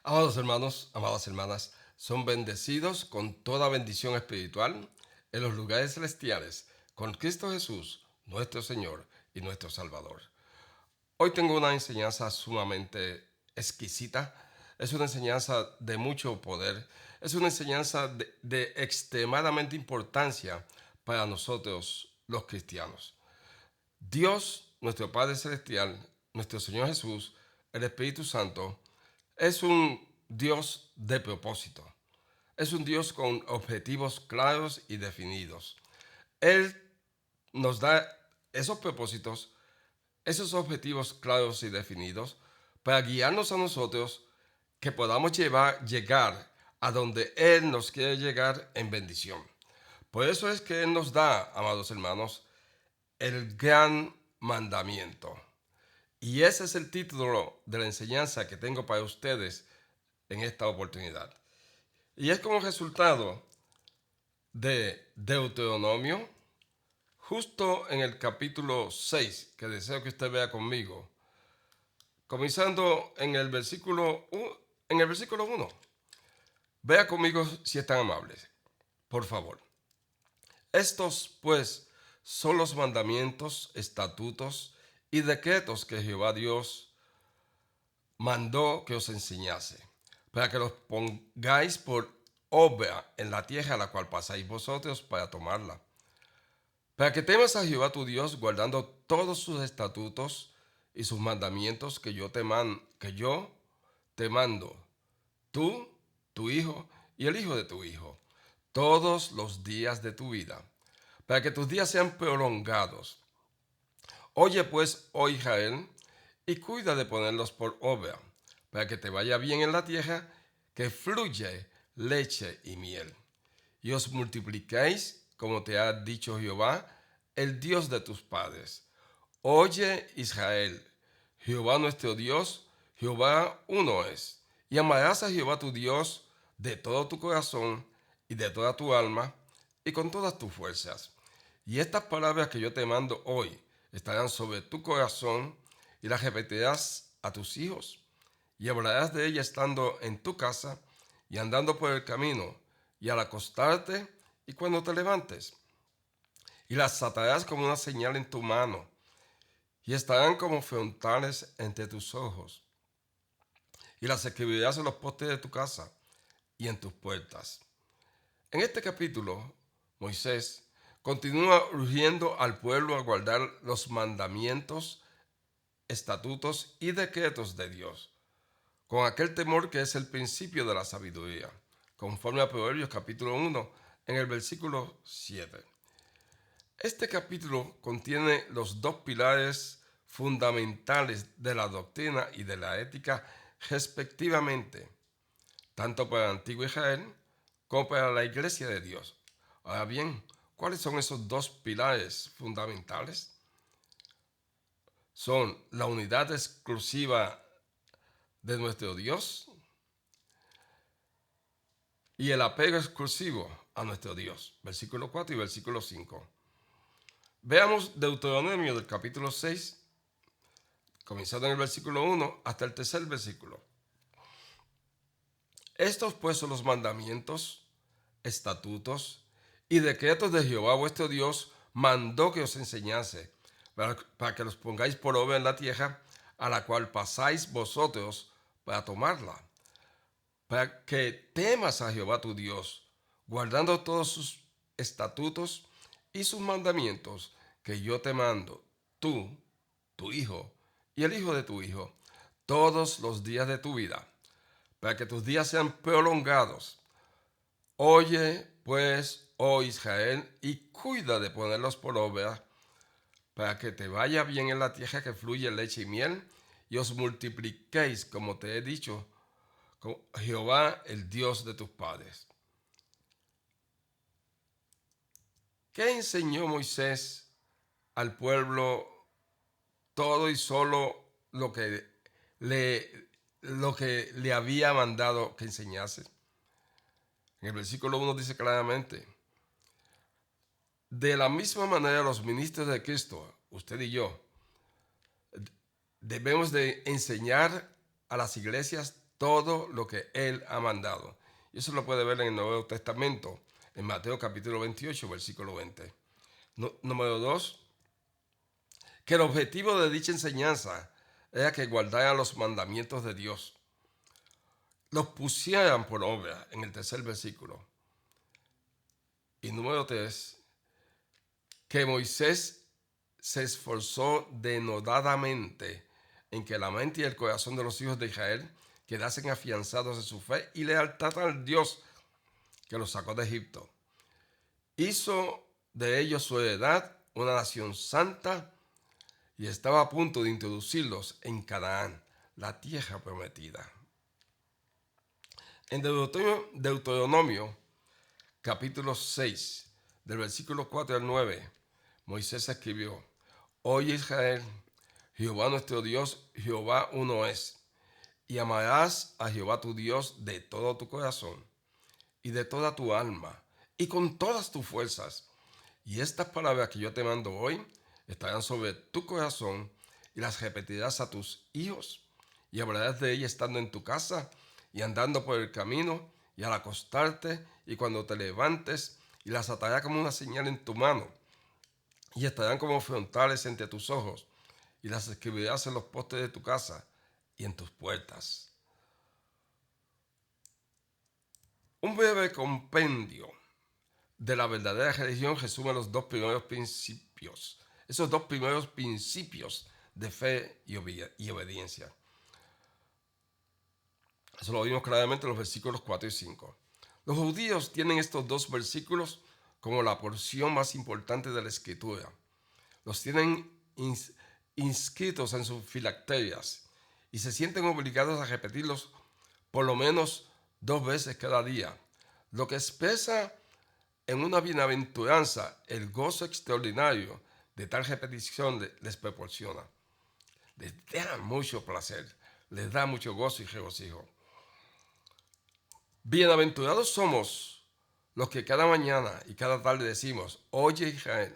Amados hermanos, amadas hermanas, son bendecidos con toda bendición espiritual en los lugares celestiales, con Cristo Jesús, nuestro Señor y nuestro Salvador. Hoy tengo una enseñanza sumamente exquisita, es una enseñanza de mucho poder, es una enseñanza de extremadamente importancia para nosotros los cristianos. Dios, nuestro Padre Celestial, nuestro Señor Jesús, el Espíritu Santo, es un Dios de propósito. Es un Dios con objetivos claros y definidos. Él nos da esos propósitos, esos objetivos claros y definidos para guiarnos a nosotros que podamos llegar a donde Él nos quiere llegar en bendición. Por eso es que Él nos da, amados hermanos, el gran mandamiento. Y ese es el título de la enseñanza que tengo para ustedes en esta oportunidad. Y es como resultado de Deuteronomio, justo en el capítulo 6, que deseo que usted vea conmigo, comenzando en el versículo 1. Vea conmigo si están amables, por favor. Estos, pues, son los mandamientos, estatutos y decretos que Jehová Dios mandó que os enseñase, para que los pongáis por obra en la tierra a la cual pasáis vosotros para tomarla. Para que temas a Jehová tu Dios, guardando todos sus estatutos y sus mandamientos que yo te mando, tú, tu hijo y el hijo de tu hijo, todos los días de tu vida, para que tus días sean prolongados. Oye pues, oh Israel, y cuida de ponerlos por obra, para que te vaya bien en la tierra, que fluye leche y miel. Y os multipliquéis, como te ha dicho Jehová, el Dios de tus padres. Oye Israel, Jehová nuestro Dios, Jehová uno es. Y amarás a Jehová tu Dios de todo tu corazón y de toda tu alma y con todas tus fuerzas. Y estas palabras que yo te mando hoy estarán sobre tu corazón y las repetirás a tus hijos. Y hablarás de ellas estando en tu casa y andando por el camino y al acostarte y cuando te levantes. Y las atarás como una señal en tu mano y estarán como frontales entre tus ojos. Y las escribirás en los postes de tu casa y en tus puertas. En este capítulo, Moisés continúa urgiendo al pueblo a guardar los mandamientos, estatutos y decretos de Dios, con aquel temor que es el principio de la sabiduría, conforme a Proverbios capítulo 1, en el versículo 7. Este capítulo contiene los dos pilares fundamentales de la doctrina y de la ética respectivamente, tanto para el antiguo Israel como para la iglesia de Dios. Ahora bien, ¿cuáles son esos dos pilares fundamentales? Son la unidad exclusiva de nuestro Dios y el apego exclusivo a nuestro Dios. Versículo 4 y versículo 5. Veamos Deuteronomio del capítulo 6, comenzando en el versículo 1 hasta el tercer versículo. Estos pues son los mandamientos, estatutos y decretos de Jehová vuestro Dios mandó que os enseñase, para que los pongáis por obra en la tierra a la cual pasáis vosotros para tomarla, para que temas a Jehová tu Dios, guardando todos sus estatutos y sus mandamientos que yo te mando, tú, tu hijo y el hijo de tu hijo, todos los días de tu vida, para que tus días sean prolongados. Oye, pues, oh Israel, y cuida de ponerlos por obra, para que te vaya bien en la tierra que fluye leche y miel, y os multipliquéis, como te he dicho, con Jehová, el Dios de tus padres. ¿Qué enseñó Moisés al pueblo todo y solo le, lo que le había mandado que enseñase? En el versículo 1 dice claramente, de la misma manera los ministros de Cristo, usted y yo, debemos de enseñar a las iglesias todo lo que Él ha mandado. Y eso lo puede ver en el Nuevo Testamento, en Mateo capítulo 28, versículo 20. Número 2, que el objetivo de dicha enseñanza era que guardaran los mandamientos de Dios, los pusieran por obra en el tercer versículo. Y número 3, que Moisés se esforzó denodadamente en que la mente y el corazón de los hijos de Israel quedasen afianzados en su fe y lealtad al Dios que los sacó de Egipto. Hizo de ellos su heredad, una nación santa, y estaba a punto de introducirlos en Canaán, la tierra prometida. En Deuteronomio capítulo 6, del versículo 4 al 9, Moisés escribió: Oye Israel, Jehová nuestro Dios, Jehová uno es, y amarás a Jehová tu Dios de todo tu corazón y de toda tu alma y con todas tus fuerzas. Y estas palabras que yo te mando hoy estarán sobre tu corazón y las repetirás a tus hijos y hablarás de ellas estando en tu casa y andando por el camino y al acostarte y cuando te levantes, y las atarás como una señal en tu mano y estarán como frontales entre tus ojos, y las escribirás en los postes de tu casa y en tus puertas. Un breve compendio de la verdadera religión resume los dos primeros principios, esos dos primeros principios de fe y obediencia. Eso lo vimos claramente en los versículos 4 y 5. Los judíos tienen estos dos versículos como la porción más importante de la escritura. Los tienen inscritos en sus filacterias y se sienten obligados a repetirlos por lo menos 2 veces cada día, lo que expresa en una bienaventuranza el gozo extraordinario de tal repetición les proporciona. Les da mucho placer, les da mucho gozo y regocijo. Bienaventurados somos los que cada mañana y cada tarde decimos: Oye Israel,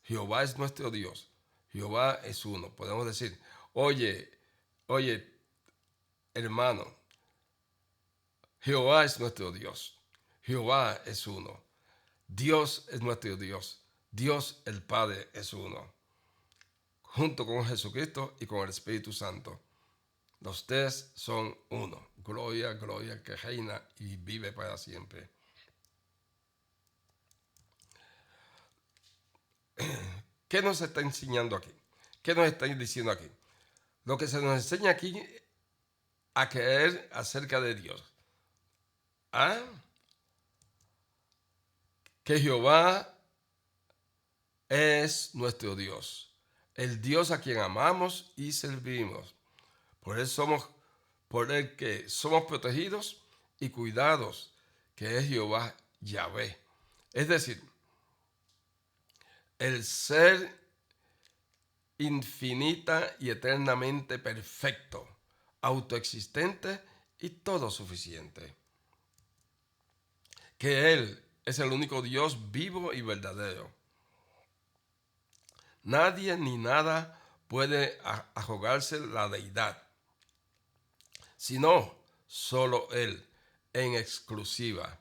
Jehová es nuestro Dios, Jehová es uno. Podemos decir: oye hermano, Jehová es nuestro Dios, Jehová es uno. Dios es nuestro Dios, Dios el Padre es uno, junto con Jesucristo y con el Espíritu Santo. Los tres son uno. Gloria, gloria, que reina y vive para siempre. ¿Qué nos está enseñando aquí? ¿Qué nos está diciendo aquí? Lo que se nos enseña aquí a creer acerca de Dios. Que Jehová es nuestro Dios, el Dios a quien amamos y servimos. Por el que somos protegidos y cuidados, que es Jehová Yahvé. Es decir, el ser infinita y eternamente perfecto, autoexistente y todo suficiente. Que Él es el único Dios vivo y verdadero. Nadie ni nada puede arrogarse la deidad, sino solo Él, en exclusiva.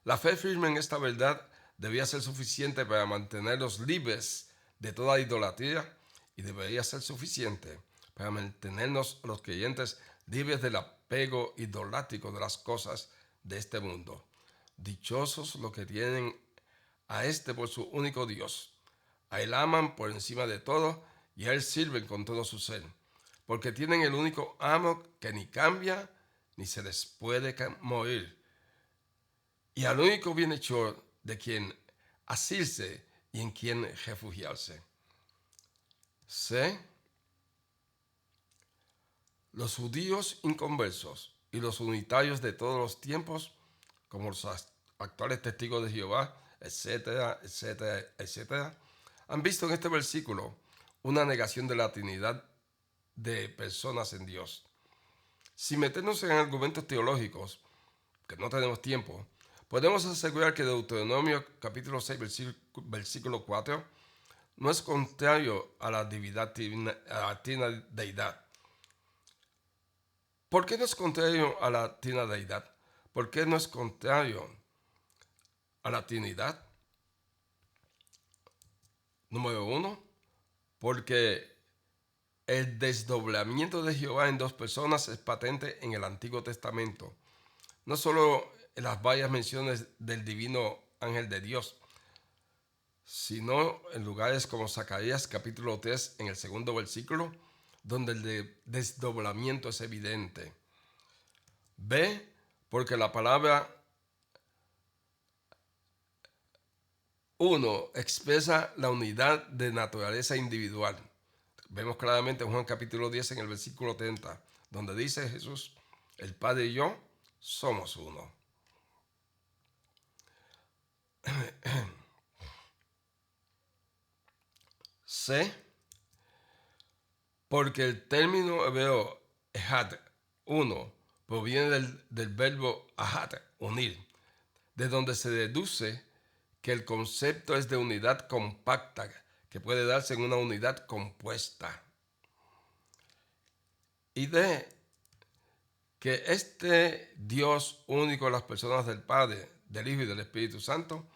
La fe firme en esta verdad debía ser suficiente para mantenerlos libres de toda idolatría y debería ser suficiente para mantenernos los creyentes libres del apego idolátrico de las cosas de este mundo. Dichosos los que tienen a este por su único Dios. A Él aman por encima de todo y a Él sirven con todo su ser, porque tienen el único amo que ni cambia ni se les puede morir, y al único bienhechor de quien asirse y en quien refugiarse. C. Los judíos inconversos y los unitarios de todos los tiempos, como los actuales testigos de Jehová, etcétera, etcétera, etcétera, han visto en este versículo una negación de la Trinidad de personas en Dios. Sin meternos en argumentos teológicos, que no tenemos tiempo, podemos asegurar que Deuteronomio capítulo 6, versículo 4, no es contrario a la deidad, ¿Por qué no es contrario a la trinadeidad? ¿Por qué no es contrario a la Trinidad? Número uno, porque el desdoblamiento de Jehová en dos personas es patente en el Antiguo Testamento. No solo en las varias menciones del divino ángel de Dios, sino en lugares como Zacarías capítulo 3 en el segundo versículo, donde el desdoblamiento es evidente. B, porque la palabra uno expresa la unidad de naturaleza individual. Vemos claramente en Juan capítulo 10 en el versículo 30, donde dice Jesús, el Padre y yo somos uno. C, porque el término hebreo ejad, uno, proviene del verbo ahad, unir, de donde se deduce que el concepto es de unidad compacta, que puede darse en una unidad compuesta. Y D, que este Dios único en las personas del Padre, del Hijo y del Espíritu Santo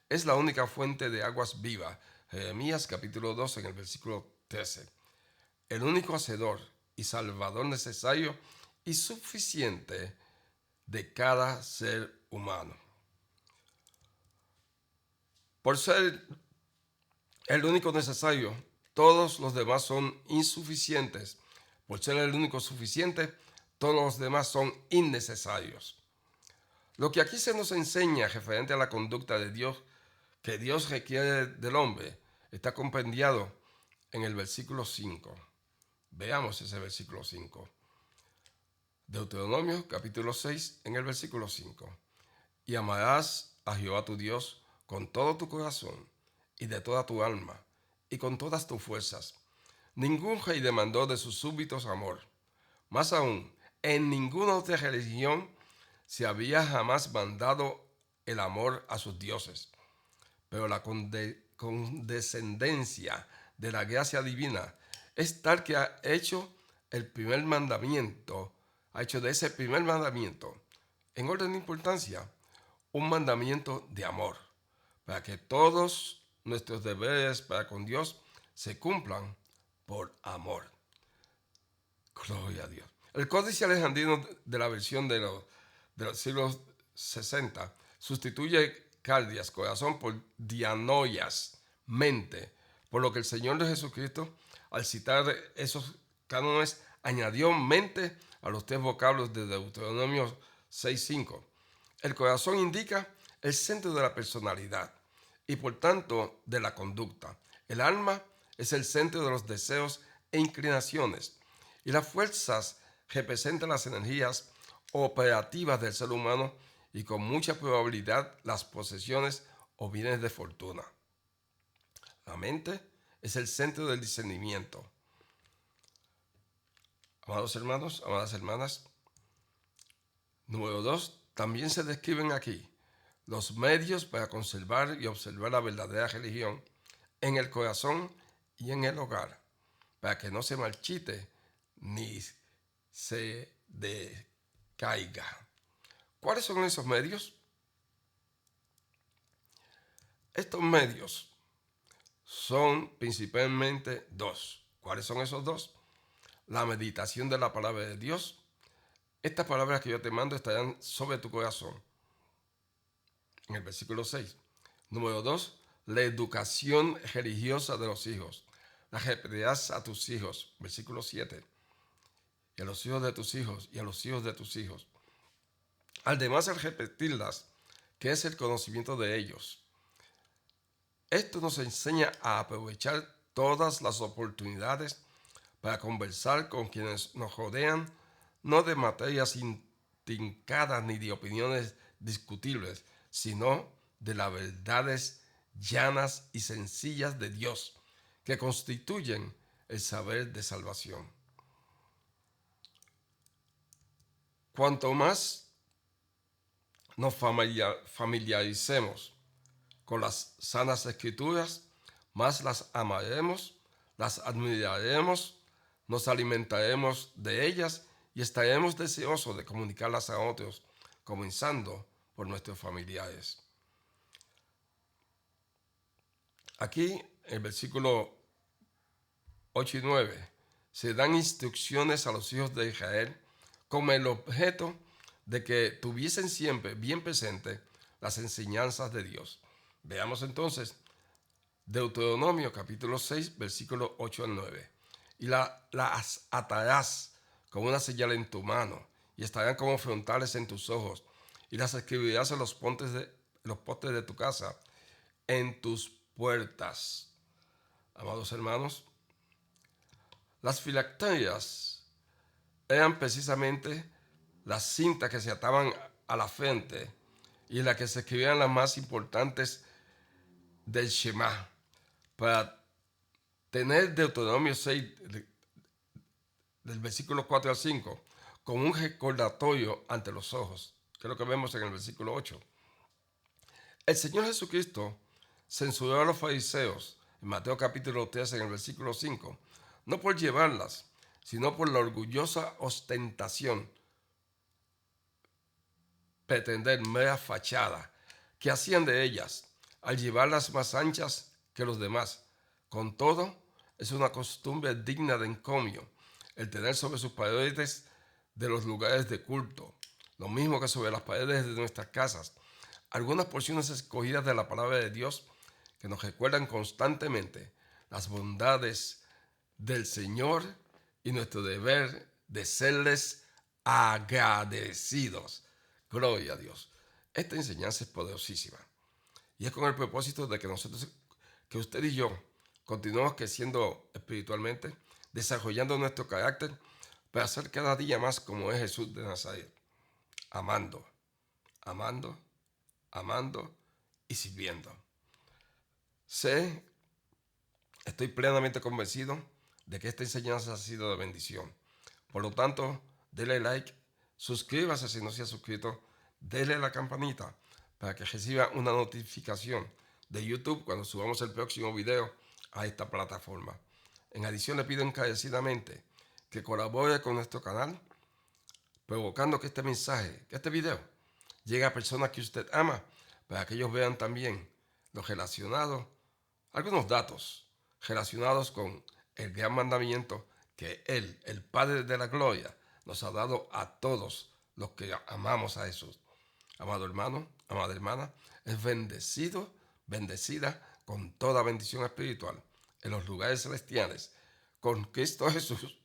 es la única fuente de aguas vivas. Jeremías capítulo 2 en el versículo 13. El único hacedor y salvador necesario y suficiente de cada ser humano. Por ser el único necesario, todos los demás son insuficientes. Por ser el único suficiente, todos los demás son innecesarios. Lo que aquí se nos enseña referente a la conducta de Dios, que Dios requiere del hombre, está compendiado en el versículo 5. Veamos ese versículo 5. Deuteronomio capítulo 6 en el versículo 5. Y amarás a Jehová tu Dios con todo tu corazón y de toda tu alma y con todas tus fuerzas. Ningún rey demandó de sus súbditos amor. Más aún, en ninguna otra religión se había jamás mandado el amor a sus dioses. Pero la condescendencia de la gracia divina es tal que ha hecho de ese primer mandamiento, en orden de importancia, un mandamiento de amor, para que todos nuestros deberes para con Dios se cumplan por amor. Gloria a Dios. El Códice Alejandrino de la versión de los siglos 60 sustituye cardias, corazón, por dianoias, mente, por lo que el Señor de Jesucristo, al citar esos cánones, añadió mente a los tres vocablos de Deuteronomio 6:5. El corazón indica el centro de la personalidad y por tanto de la conducta. El alma es el centro de los deseos e inclinaciones y las fuerzas representan las energías operativas del ser humano y con mucha probabilidad las posesiones o bienes de fortuna. La mente es el centro del discernimiento. Amados hermanos, amadas hermanas, número 2, también se describen aquí los medios para conservar y observar la verdadera religión en el corazón y en el hogar, para que no se marchite ni se decaiga. ¿Cuáles son esos medios? Estos medios son principalmente dos. ¿Cuáles son esos dos? La meditación de la palabra de Dios. Estas palabras que yo te mando estarán sobre tu corazón. En el versículo 6. Número 2. La educación religiosa de los hijos. La repetirás a tus hijos. Versículo 7. Y a los hijos de tus hijos y a los hijos de tus hijos. Además, al repetirlas, que es el conocimiento de ellos. Esto nos enseña a aprovechar todas las oportunidades para conversar con quienes nos rodean, no de materias intrincadas ni de opiniones discutibles, sino de las verdades llanas y sencillas de Dios, que constituyen el saber de salvación. Cuanto más nos familiaricemos con las sanas escrituras, más las amaremos, las admiraremos, nos alimentaremos de ellas y estaremos deseosos de comunicarlas a otros, comenzando por nuestros familiares. Aquí, en el versículo 8 y 9, se dan instrucciones a los hijos de Israel con el objeto de que tuviesen siempre bien presente las enseñanzas de Dios. Veamos entonces Deuteronomio capítulo 6, versículos 8 al 9. Y las atarás como una señal en tu mano, y estarán como frontales en tus ojos, y las escribirás en los postes de tu casa, en tus puertas. Amados hermanos, las filacterias eran precisamente las cintas que se ataban a la frente y en las que se escribían las más importantes del Shema, para tener Deuteronomio 6, del versículo 4 al 5, como un recordatorio ante los ojos, que es lo que vemos en el versículo 8. El Señor Jesucristo censuró a los fariseos en Mateo capítulo 13, en el versículo 5, no por llevarlas, sino por la orgullosa ostentación, pretender mera fachada, que hacían de ellas, al llevarlas más anchas que los demás. Con todo, es una costumbre digna de encomio el tener sobre sus paredes de los lugares de culto, lo mismo que sobre las paredes de nuestras casas, algunas porciones escogidas de la palabra de Dios que nos recuerdan constantemente las bondades del Señor y nuestro deber de serles agradecidos. Gloria a Dios. Esta enseñanza es poderosísima y es con el propósito de que nosotros, que usted y yo, continuemos creciendo espiritualmente, desarrollando nuestro carácter para ser cada día más como es Jesús de Nazaret, amando, amando, amando y sirviendo. Estoy plenamente convencido de que esta enseñanza ha sido de bendición. Por lo tanto, dele like, suscríbase si no se ha suscrito, dele a la campanita para que reciba una notificación de YouTube cuando subamos el próximo video a esta plataforma. En adición, le pido encarecidamente que colabore con nuestro canal, provocando que este mensaje, que este video, llegue a personas que usted ama, para que ellos vean también lo relacionado, algunos datos relacionados con el gran mandamiento que Él, el Padre de la Gloria, nos ha dado a todos los que amamos a Jesús. Amado hermano, amada hermana, es bendecido, bendecida con toda bendición espiritual en los lugares celestiales, con Cristo Jesús,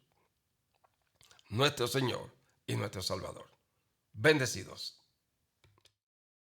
nuestro Señor y nuestro Salvador. Bendecidos.